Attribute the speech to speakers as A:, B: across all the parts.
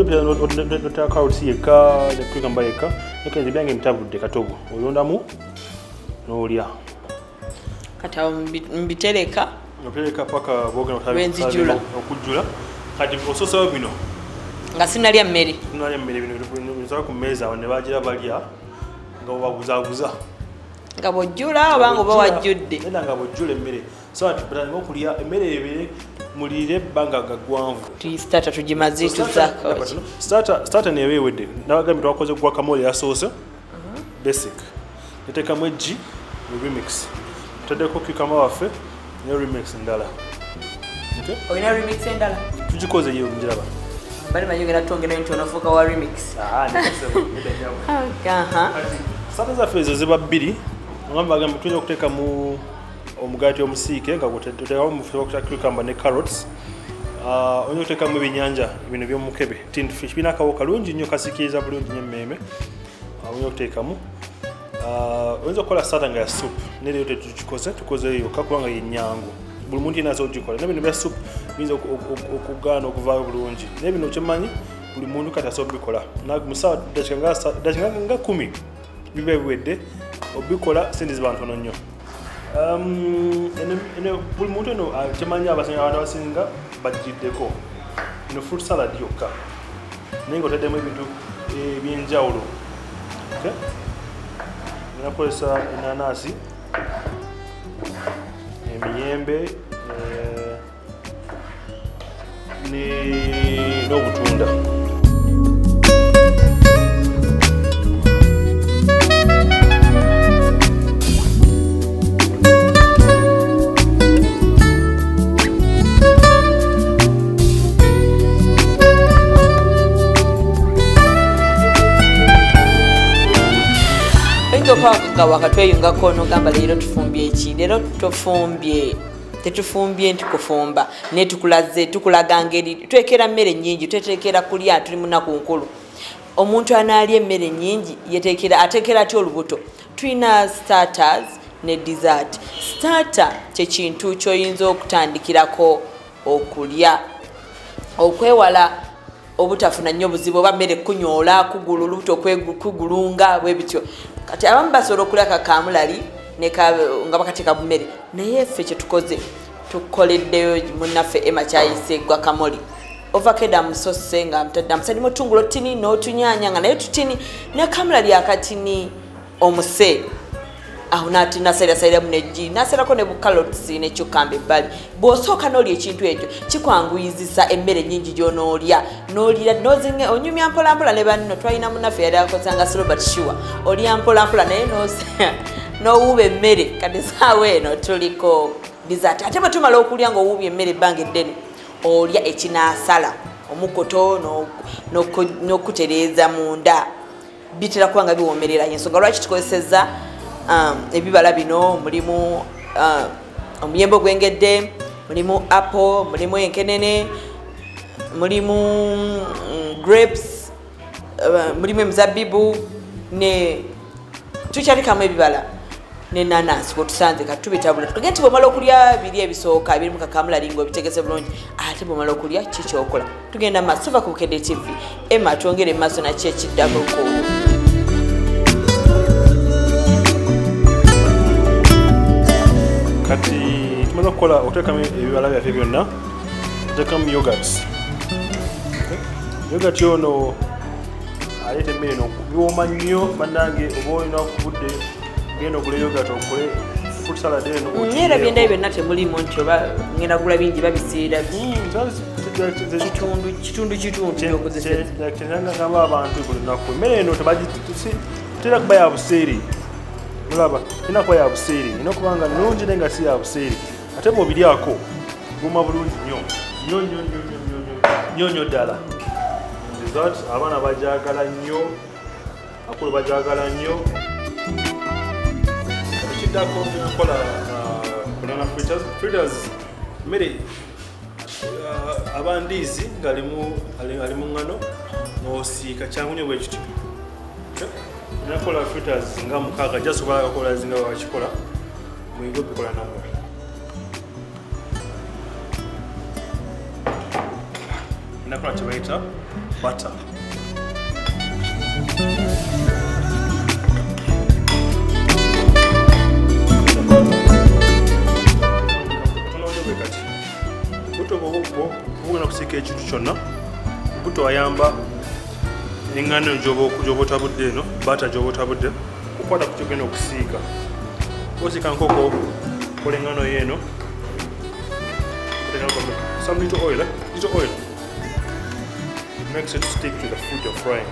A: notaka carrots yeka ne cucumber yeka nekenze byange mtabudde katogo olondamu n'olya
B: kata mbitereka
A: nopeleka paka boga
B: wenzijula
A: okujula kati ososawo bino
B: nga sinalya mmere
A: bino biza ku meza ne bagira balya nga babuzabuza
B: nga bojjula oba nga oba wajjudde
A: era nga bojjula emmere so atubatanira okulya emmere ebire mulire banga gagwanvu
B: starter tugimazi tuzaka
A: starter ne ewedde nabagambye twakoze guacamole ya sauce basic netekamu eggi remix tadeko cucumber waffe ne remix ndala
B: oyina remix endala
A: tugikoze yewe njiraba
B: bali mayogera tongera ntonafuka wa remix
A: starter zaffe ezo ziba bbiri ngambagambye tuyinza okuteeka mu omugati omusiike nga gutekamu mufuko kya cucumber ne carrots oyinza okuteekamu ebyenyanja bino by'omukebe tinned fish birina akawo kalungi nnyo kasikiriza bulungi nnyo emmeeme oyinza okuteekamu oyinza okukola starter nga ya soup nereyo tetukikoze tukoze yokka kubanga yenyangu buli muntu yinaza ogikola nebino bya soup biyinza okugaana okuvaayo bulungi naye bino kyemanyi buli muntu kati asobola obikola musawa dakika nga 10 biba biwedde obikola sente ziba ntono nnyo buli muntu eno kyemanyi abantu abasinga bagiddeko eno fruit salad yokka naye nga otaddemu ebintu ebyenjawulo nakozesa enanasi emiyembe n'obutunda
B: nga wakatweyungako nogamba leero tufumbye eki leero tetufumbye nti kufumba naye tukulaga ngeri twekera mmere nnyingi twetekera kulya tuli munaku nkulu omuntu analya emmere nnyingi ateekera atya olubuto tulina starters ne dessert starter kyekintu kyoyinza okutandikirako okulya okwewala obutafuna nnyo buzibu oba mmere kunyoola kugula olubuto kugulunga bwe bityo kati abamu basobola okulya kakamulali nga bakateeka bumere naye ffe kyetukoze tukoleddeyo munnaffe Emma kyayise guacamole ovakeda musose nga amusalimu otungula otini n'otunyanya nga naye tutini ne kamulali akatini omuse aho nasalirasaliramu neggi naserako ne bucarrots ne cucumber ebbali bw'osooka n'olya ekintu ekyo kikwanguyizisa emmere nnyingi gy'onoolya n'olira nozinge onyumya mpolampola ne banno twalina munnaffe yali akozanga Robert Shua olya mpolampola naye n'owuuba emmere kati saawa eno tuliko dessert ate bwe tumala okulya ng'owuubya emmere ebbanga eddene olya ekinaasala omukoto n'okutereeza munda bitera kuba nga biwoomerera ensonga lwaki tukozesezza ebibala bino mulimu omuyembe ogwengedde mulimu apple mulimu enkenene mulimu grapes mulimu emizabbibu ne tukyalikamu ebibala n'enanasi kwetusanze kati tubitabula tukage nti bwomala okulya biri ebisooka biri mu kakamulali ng'obitegese bulungi ate bwomala okulya kikyokola tugenda mu maaso tuva ku Bukedde TV Emma twongere mu maaso naki ekiddako
A: kati tumaze okukola okuteekamu ebibala byaffe byonna tuteekamu yogurt yogurt ono aleeta emmere eno biwooma nnyo bannange oba olina okubudde genda ogula yogurt okole fruit salad eno
B: era byendayo byonna temulimu nti oba ngenda kugula bingi babisiira
A: kitundu abantu buli lunaku emmere eno tera kuba ya buseere mulaba tena kuba ya buseere ina okuba nga nnungi naye nga si ya buseere ate bw'obiryako guma bulungi nnyo ddala dessert abaana bajagala nnyo akulu bajagala nnyo ekiddako tunakola banana fritters mmere abandiizi ng'alimu ngano n'osiika kyangu nnyo bwe kityo nakola fritters nga mukaaga just okola zinga wakikola muyigo bikola namwe nakola kyebayita butter. Buto bugenda kusiika ekintu kyonna. Buto ayamba engano gy'oba otabudde eno, butter gy'oba otabudde, okukwata ku kyogenda okusiika. Osika nkoko kola engano yeeno. Some little oil, little oil. It makes it stick to the food you're frying.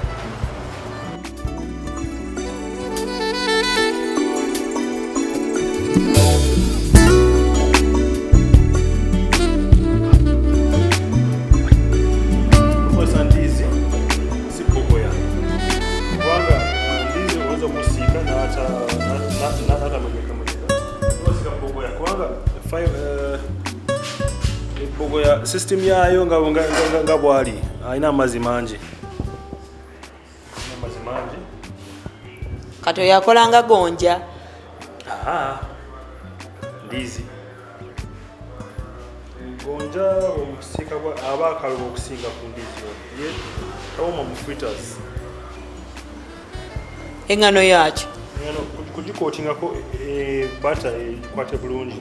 A: System yayo nga bwali ayina amazzi mangi.
B: Kati yakolanga gonja.
A: Ndizi. Gonja omusika aba akaluba okusinga ku ndizi ye kawoma mu fritters.
B: Engano yakyo.
A: Engano kugikootingako butter ekwate bulungi.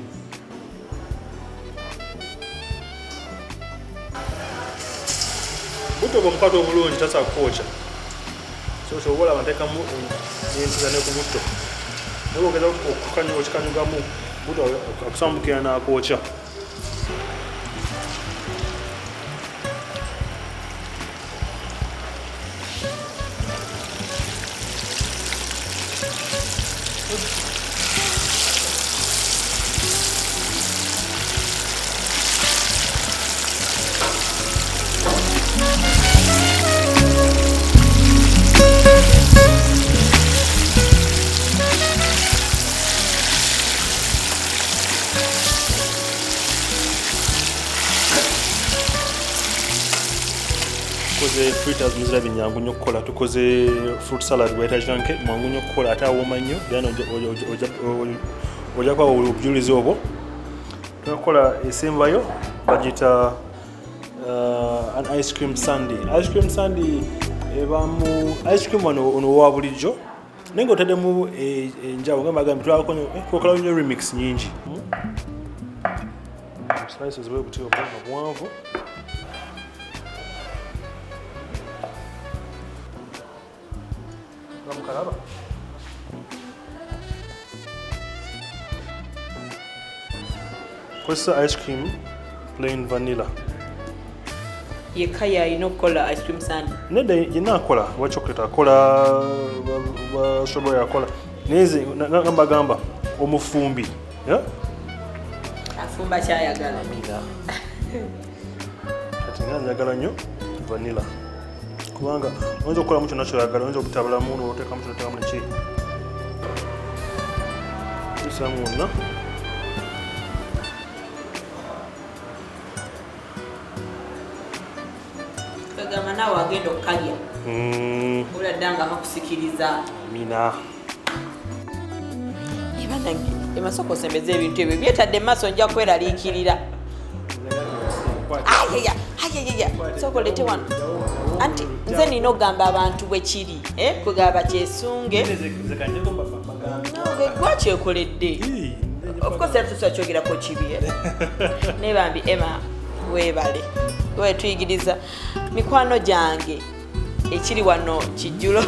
A: Buto bw'omukwata obulungi tasobola kwokya. So osobola abanteekamu n'ensiza ne ku buto. Naye ogeza okikanyugamu buto akusambukira n'akwokya. Tukoze fritters muzira binyangu nnyo okukola. Tukoze fruit salad bweta janke mwangu nnyo okukola ate awooma nnyo. Then ojja kwa obujulizi obwo. Tukola esembayo bagita an ice cream sundae. Ice cream sundae ebamu ice cream ono wa bulijjo. Naye ng'otaddemu enjawo nga bagambye twakola nnyo remix nyingi. Slices bwe buti obwanvu. Kozesa ice cream plain vanilla.
B: Yekka yalina okukola ice cream sundae.
A: Nedda yenna akola wa chocolate akola wa strawberry akola. Neze gamba omufumbi.
B: Afumba kyayagala.
A: Kati nga njagala nnyo vanilla. Kubanga oyinza okukolamu kyonna kyoyagala, oyinza okutabulamu n'oteekamu ky'oteekamu neki. Tusaamu wonna.
B: Kwegamba naawe agenda okukalya. Oladda nga kakusikiriza.
A: Amina.
B: Ebanange emasoko osembeza ebintu ebyo byetadde maaso nja kweraliikirira. Sokolete wano. Anti nze nina okugamba abantu bwe kiri. Kwegamba kyesunge. Gwakyekoledde. Of course tusa kyogerako kibi. Nebambi Emma weebale. Wetuyigiriza mikwano gyange ekiri wano kijjulo.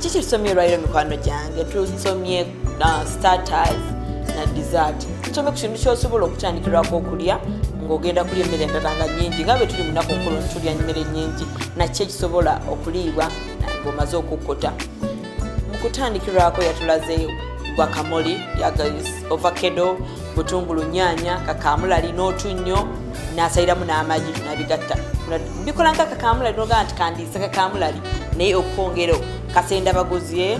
B: Kiki tusomye olwaliro mikwano gyange? Tusomye starters na dessert. Tusomye ku kintu ky'osobola okutandikirwako okulya ng'ogenda kulya emmere endala nga nnyingi. Nga bwe tuli mu nnaku nkulu tulya emmere nnyingi, nakyo ekisobola okuliibwa ng'omaze okukkota. Mu kutandikirwako yatulaze guacamole, ovacado, butungulu, nnyaanya, kakamulali n'otunnyo, n'asayiramu n'amagi n'abigatta. Bikola nga kakamulali n'ogamba nti kandiisa kakamulali naye okwongera kasenda baguzi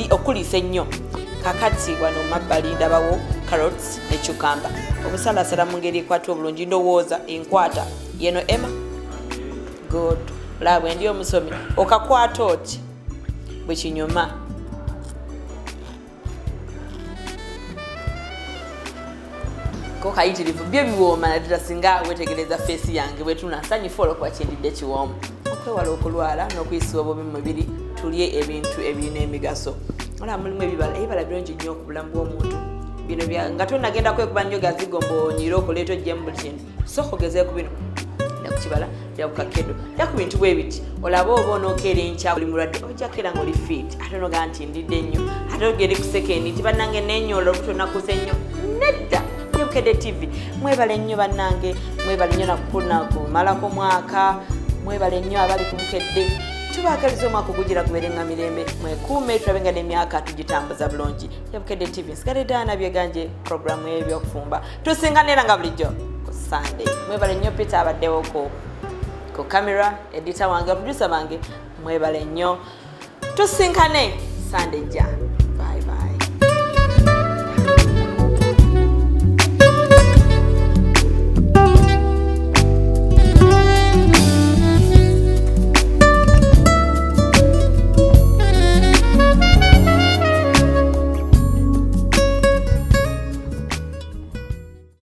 B: okuliisa ennyo. Kakati wano mabbali ndabawo carrots ne cucumber. Obusalasala mu ngeri ekwata obulungi, ndowooza enkwata yeno Emma. Good. Labwe ndi omusomi. Okakwata oti bwe kinyuma. ko kayitirivu byo biwooma naddala singa wetegereza feesi yange bwetuna nsanyufu olwokuba kyendidde kiwoomu okwewala okulwala n'okuyisibwa obubi mu mubiri tulye ebintu ebirina emigaso olaba mulimu ebibala birungi nnyo ku bulamu bw'omuntu bino nga tonagenda kwekuba nnyo gazigombo onyire okuleeta ojjemu buli kintu sooka ogezeeku bino kibala ya kukakedo ya ku bintu bwe biti olaba oba onookeera enkya oli mulwadde ojja kera ng'oli fit ate onoga nti ndidde nnyo ate ogere ku sekendi nti bannange neenyoola olubuto nakuze nnyo nedda Yebukedde TV mwebale nnyo bannange mwebale nnyo nakumalako mwaka mwebale nnyo abali ku Bukedde tubaagaliza omwaka ogugira gubeerenga mirembe mwekuume tulabe nga n'emyaka tugitambuza bulungi Yebukedde TV nsigadde ana byeganje programu y'ebyokufumba tusinganira nga bulijjo Sunday. Mwebale nnyo Peter abaddewo ku camera, editor wange, producer wange, mwebale nnyo. Tusinkane Sunday ja.